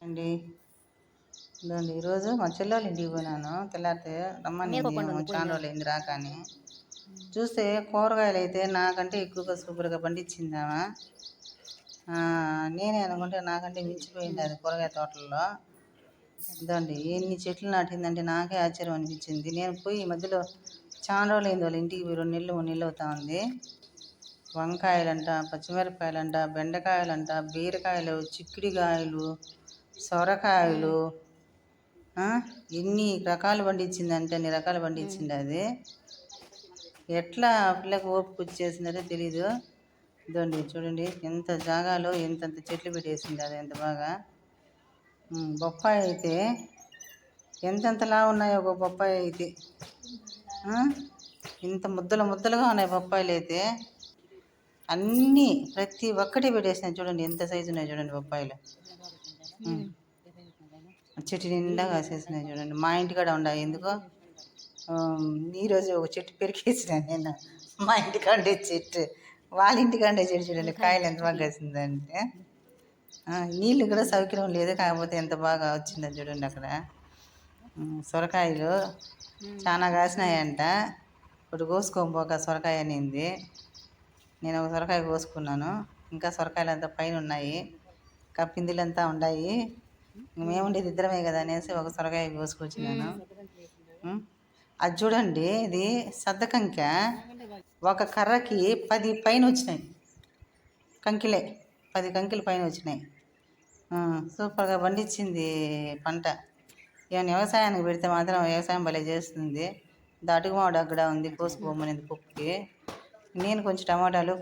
అండి ఇదండి ఈరోజు మా చెల్లెళ్ళ ఇంటికి పోయినాను. తెల్లారితే రమ్మనింది, చాలా రోజులు అయింది రాక అని. చూస్తే కూరగాయలు అయితే నాకంటే ఎక్కువగా సూపర్గా పండించిందామా. నేనే అనుకుంటే నాకంటే మించిపోయింది అది కూరగాయ తోటల్లో. ఇదండి ఎన్ని చెట్లు నాటిందంటే నాకే ఆశ్చర్యం అనిపించింది. నేను పోయి ఈ మధ్యలో చాలా రోజులు అయింది వాళ్ళ ఇంటికి పోయి 2 నెలలు 3 నెలలు అవుతా ఉంది. వంకాయలంట, పచ్చిమిరపకాయలంట, బెండకాయలంట, బీరకాయలు, చిక్కుడుకాయలు, సొరకాయలు, ఎన్ని రకాలు పండించిందంటే అన్ని రకాలు పండించింది అది. ఎట్లా ఆ పిల్లకి ఓపిక వచ్చేసిందో తెలీదు. ఇదండి చూడండి ఎంత జాగాలో ఎంతంత చెట్లు పెట్టేసింది అది ఎంత బాగా. బొప్పాయి అయితే ఎంతెంతలా ఉన్నాయో ఒక బొప్పాయి అయితే, ఇంత ముద్దలు ముద్దలుగా ఉన్నాయి బొప్పాయిలు అయితే. అన్నీ ప్రతి ఒక్కటి పెట్టేసినాయి చూడండి, ఎంత సైజు ఉన్నాయి చూడండి బొప్పాయిలు. చెట్టు నిండా కాసేసినాయి చూడండి. మా ఇంటికాడ ఉన్నాయి ఎందుకో. ఈరోజు ఒక చెట్టు పెరికేసినాను నేను, మా ఇంటికాడే చెట్టు, వాళ్ళ ఇంటికాడే చెట్టు చూడండి కాయలు ఎంత బాగా కాసిందంటే. నీళ్ళు కూడా సౌకర్యం లేదు, కాకపోతే ఎంత బాగా వచ్చిందో చూడండి అక్కడ. సొరకాయలు చాలా కాసినాయంట. ఇప్పుడు కోసుకోకపోక సొరకాయ అనింది. నేను ఒక సొరకాయ కోసుకున్నాను, ఇంకా సొరకాయలు అంతా పైన ఉన్నాయి, ఇంకా పిందులంతా ఉన్నాయి. మేముండేది ఇద్దరమే కదా అనేసి ఒక సొరకాయ కోసుకొచ్చినాను. అది చూడండి, ఇది సద్ద కంక, ఒక కర్రకి 10 పైన వచ్చినాయి కంకిలే, 10 కంకిలు పైన వచ్చినాయి. సూపర్గా పండించింది పంట. ఏమైనా వ్యవసాయానికి పెడితే మాత్రం వ్యవసాయం భలే చేస్తుంది. అటుకు మామిడి అక్కడ ఉంది, కోసుకోమనేది పప్పుకి. నేను కొంచెం టమాటాలు